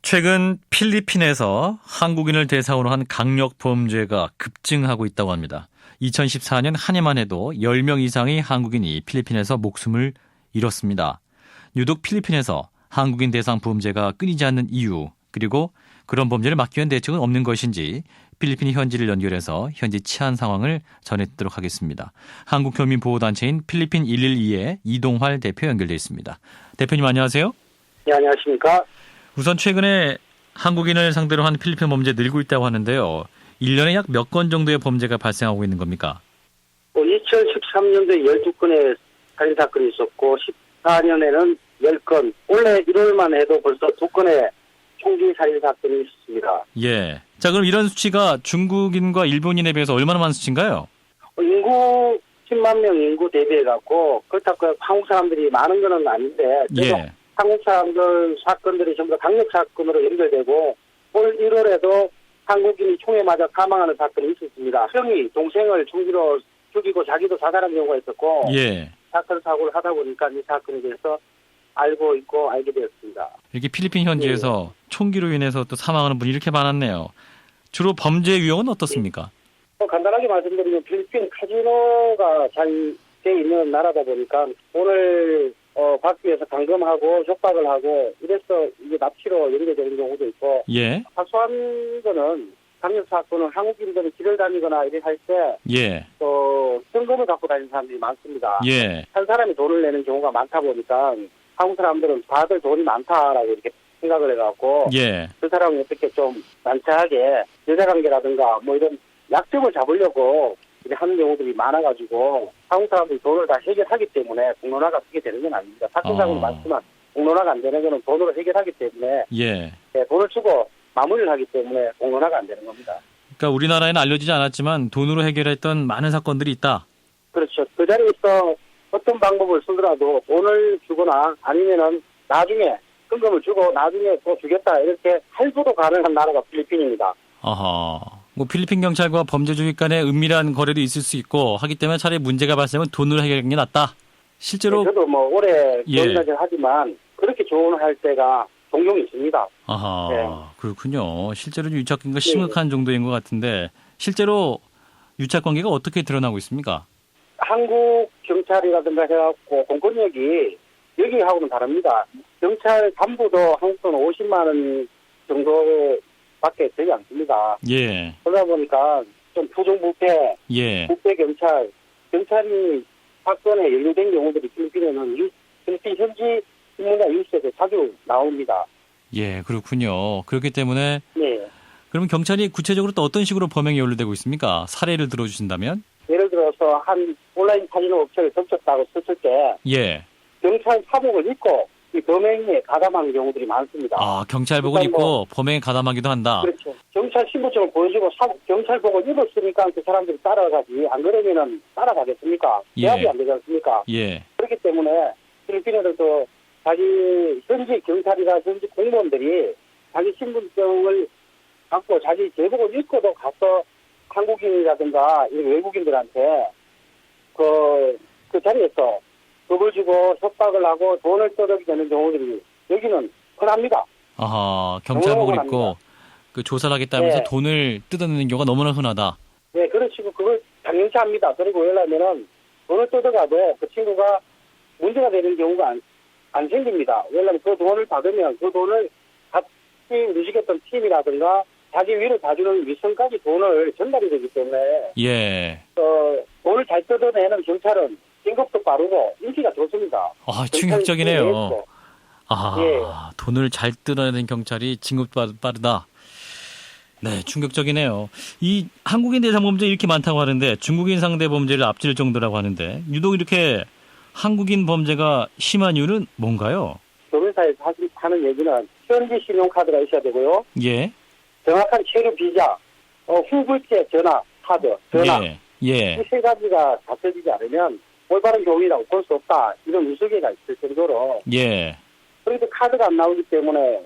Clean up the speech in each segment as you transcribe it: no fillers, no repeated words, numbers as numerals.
최근 필리핀에서 한국인을 대상으로 한 강력 범죄가 급증하고 있다고 합니다. 2014년 한 해만 해도 10명 이상의 한국인이 필리핀에서 목숨을 잃었습니다. 유독 필리핀에서 한국인 대상 범죄가 끊이지 않는 이유, 그리고 그런 범죄를 막기 위한 대책은 없는 것인지 필리핀 현지를 연결해서 현지 치안 상황을 전해드리도록 하겠습니다. 한국교민보호단체인 필리핀 112의 이동활 대표 연결되어 있습니다. 대표님 안녕하세요. 네, 안녕하십니까. 우선 최근에 한국인을 상대로 한 필리핀 범죄 늘고 있다고 하는데요. 1년에 약 몇 건 정도의 범죄가 발생하고 있는 겁니까? 2013년도에 12건의 살인사건이 있었고 14년에는 10건, 올해 1월만 해도 벌써 2건의 총기 살인사건이 있었습니다. 예. 자, 그럼 이런 수치가 중국인과 일본인에 비해서 얼마나 많은 수치인가요? 인구 10만 명 인구 대비해갖고 그렇다고 한국 사람들이 많은 건 아닌데 예. 한국 사람들 사건들이 전부 다 강력 사건으로 연결되고 올 1월에도 한국인이 총에 맞아 사망하는 사건이 있었습니다. 형이 동생을 총기로 죽이고 자기도 자살한 경우가 있었고 예. 사건 사고를 하다 보니까 이 사건에 대해서 알고 있고 알게 되었습니다. 이렇게 필리핀 현지에서 총기로 인해서 또 사망하는 분이 이렇게 많았네요. 주로 범죄 유형은 어떻습니까? 간단하게 말씀드리면 필리핀 카지노가 잘 돼 있는 나라다 보니까 돈을 받기 위해서 감금하고 협박을 하고 이래서 이게 납치로 연결되는 경우도 있고 예. 사소한 거는 강력 사건은 한국인들은 길을 다니거나 이렇게 할 때 예. 또 현금을 갖고 다니는 사람들이 많습니다. 예. 한 사람이 돈을 내는 경우가 많다 보니까 한국 사람들은 다들 돈이 많다라고 이렇게 생각을 해갖고 예. 그 사람을 어떻게 좀 난처하게 여자관계라든가 뭐 이런 약점을 잡으려고 이렇게 하는 경우들이 많아가지고 한국 사람들이 돈을 다 해결하기 때문에 공론화가 크게 되는 건 아닙니다. 사건사고는 많지만 공론화가 안 되는 거는 돈으로 해결하기 때문에 예. 돈을 주고 마무리를 하기 때문에 공론화가 안 되는 겁니다. 그러니까 우리나라에는 알려지지 않았지만 돈으로 해결했던 많은 사건들이 있다. 그렇죠. 그 자리에서 어떤 방법을 쓰더라도 돈을 주거나 아니면은 나중에 현금을 주고 나중에 또 주겠다 이렇게 할부도 가능한 나라가 필리핀입니다. 아하. 뭐 필리핀 경찰과 범죄주의 간의 은밀한 거래도 있을 수 있고 하기 때문에 차라리 문제가 발생하면 돈으로 해결하는 게 낫다. 실제로 저도 뭐 올해 예. 그런다고 하지만 그렇게 조언할 때가 종종 있습니다. 아하. 네. 그렇군요. 실제로 유착관계가 심각한 정도인 것 같은데 실제로 유착관계가 어떻게 드러나고 있습니까? 한국 경찰이라든가 해갖고 공권력이 여기하고는 다릅니다. 경찰 간부도 한국 돈 50만 원 정도밖에 되지 않습니다. 예. 그러다 보니까 좀 부정부패, 예. 부패 경찰이 사건에 연루된 경우들이 필리핀에는 필리핀 현지 신문이나 뉴스에서 자주 나옵니다. 예, 그렇군요. 그렇기 때문에 네. 그러면 경찰이 구체적으로 또 어떤 식으로 범행에 연루되고 있습니까? 사례를 들어주신다면? 예를 들어서 한 온라인 카지노 업체를 덮쳤다고 썼을 때 예. 경찰 사복을 입고 이 범행에 가담하는 경우들이 많습니다. 아, 경찰복을 그러니까 입고 범행에 가담하기도 한다. 그렇죠. 경찰 신분증을 보여주고 경찰복을 입었으니까 그 사람들이 따라가지. 안 그러면은 따라가겠습니까? 예. 제압이 안 되지 않습니까? 예. 그렇기 때문에 필리핀에서도 자기 현지 경찰이나 현지 공무원들이 자기 신분증을 갖고 자기 제복을 입고도 가서 한국인이라든가 외국인들한테 그 자리에서 겁을 주고 협박을 하고 돈을 떠들게 되는 경우들이 여기는 흔합니다. 아하, 경찰복을 입고 흔합니다. 그 조사를 하겠다면서 네. 돈을 뜯어내는 경우가 너무나 흔하다. 네, 그런 식으로 그걸 당연시 합니다. 그리고 왜냐하면은 돈을 뜯어가도 그 친구가 문제가 되는 경우가 안 생깁니다. 왜냐하면 그 돈을 받으면 그 돈을 같이 움직였던 팀이라든가 자기 위로 봐주는 위성까지 돈을 전달이 되기 때문에 예. 돈을 잘 뜯어내는 경찰은 진급도 빠르고 인기가 좋습니다. 아, 충격적이네요. 아, 예. 돈을 잘 뜯어내는 경찰이 진급도 빠르다. 네, 충격적이네요. 이 한국인 대상 범죄 이렇게 많다고 하는데 중국인 상대 범죄를 앞질 정도라고 하는데 유독 이렇게 한국인 범죄가 심한 이유는 뭔가요? 교민사에서 하는 얘기는 현지 신용카드가 있어야 되고요. 예. 정확한 체류 비자, 후불제 전화 카드, 전화. 예. 예. 이 세 가지가 갖춰지지 않으면 올바른 교민이라고 볼 수 없다. 이런 우스개가 있을 정도로. 예. 그래도 카드가 안 나오기 때문에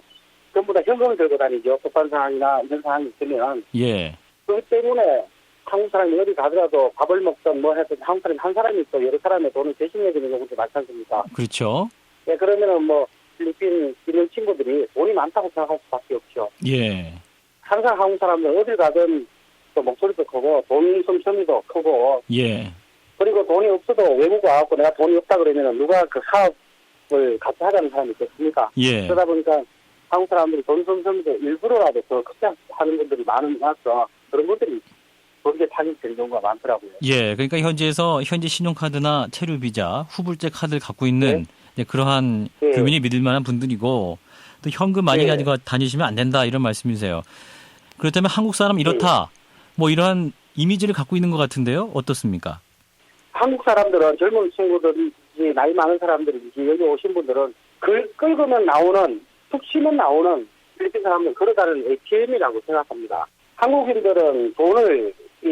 전부 다 현금을 들고 다니죠. 급한 상황이나 이런 상황이 있으면. 예. 그렇기 때문에 한국 사람이 어디 가더라도 밥을 먹든 뭐 해도 한국 사람이 한 사람이 있고 여러 사람의 돈을 대신해 주는 경우도 많지 않습니까? 그렇죠. 예, 그러면은 뭐 필리핀 있는 친구들이 돈이 많다고 생각할 수밖에 없죠. 예. 항상 한국 사람들 어딜 가든 또 목소리도 크고 돈 씀씀이도 크고 예. 그리고 돈이 없어도 외국 와갖고 내가 돈이 없다 그러면은 누가 그 사업을 같이 하자는 사람이 있겠습니까? 예. 그러다 보니까 한국 사람들이 돈 씀씀이도 일부러라도 더 크게 하는 분들이 많아서 그런 분들이 그렇게 타격된 경우가 많더라고요. 예. 그러니까 현지 신용카드나 체류비자, 후불제 카드를 갖고 있는 네, 그러한 네. 교민이 믿을 만한 분들이고 또 현금 많이 네. 가지고 다니시면 안 된다 이런 말씀이세요. 그렇다면 한국 사람 이렇다. 뭐 이러한 이미지를 갖고 있는 것 같은데요. 어떻습니까? 한국 사람들은 젊은 친구들인지 나이 많은 사람들인지 여기 오신 분들은 긁으면 나오는 툭 치면 나오는 필리핀 사람들은 그러다는 ATM이라고 생각합니다. 한국인들은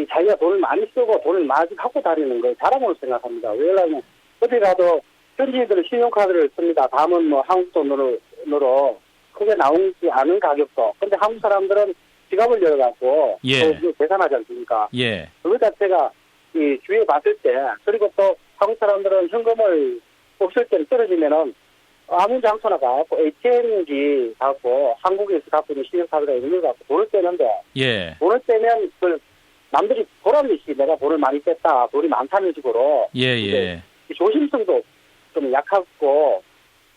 자기가 돈을 많이 쓰고 돈을 많이 갖고 다니는 걸 자랑으로 생각합니다. 왜냐하면 어디 가도 현지인들은 신용카드를 씁니다. 다음은 뭐 한국 돈으로 크게 나오지 않은 가격도. 근데 한국 사람들은 지갑을 열어갖고 예. 또 계산하지 않습니까? 예. 그거 자체가 이 주위에 봤을 때 그리고 또 한국 사람들은 현금을 없을 때 떨어지면은 아무 장소나 가고 ATM기 갖고 한국에서 갖고 있는 신용카드나 이런 걸 갖고 돈을 떼는데 예. 돈을 떼면 남들이 보람듯이 내가 돈을 많이 뺐다 돈이 많다는 식으로 예. 예. 조심성도 좀 약하고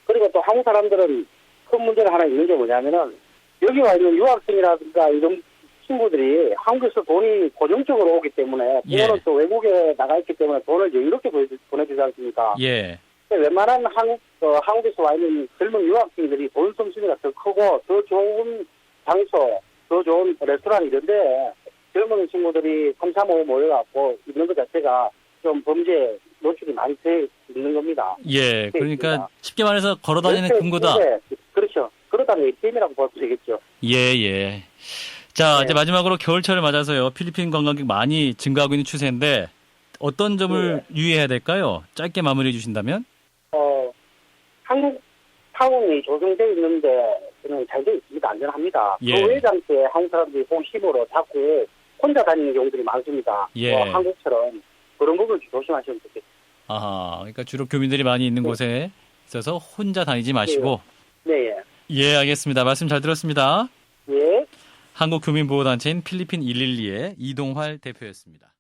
그리고 또 한국 사람들은 큰 문제가 하나 있는 게 뭐냐면은 여기 와 있는 유학생이라든가 이런 친구들이 한국에서 돈이 고정적으로 오기 때문에 부모는 또 외국에 나가 있기 때문에 돈을 여유롭게 보내주지 않습니까? 예. 웬만한 한국에서 와 있는 젊은 유학생들이 돈 솜씨가 더 크고 더 좋은 장소, 더 좋은 레스토랑 이런데 젊은 친구들이 3, 4, 5 모여갖고 있는 것 자체가 좀 범죄 노출이 많이 돼 있는 겁니다. 예. 그러니까 쉽게 말해서 걸어다니는 금고다. 네, 그렇죠. 그러다는 ATM이라고 봐도 되겠죠. 예, 예. 자, 네. 이제 마지막으로 겨울철을 맞아서요. 필리핀 관광객 많이 증가하고 있는 추세인데 어떤 점을 유의해야 될까요? 짧게 마무리해 주신다면? 한국 타운이 조성되어 있는데 저는 잘 되어 있습니다. 안전합니다. 예. 그 외장때 한국 사람들이 호심으로 자꾸 혼자 다니는 경우들이 많습니다. 예. 한국처럼 그런 부분 조심하시면 좋겠습니다. 아하. 그러니까 주로 교민들이 많이 있는 곳에 있어서 혼자 다니지 마시고. 네. 예, 알겠습니다. 말씀 잘 들었습니다. 예. 한국교민보호단체인 필리핀 112의 이동활 대표였습니다.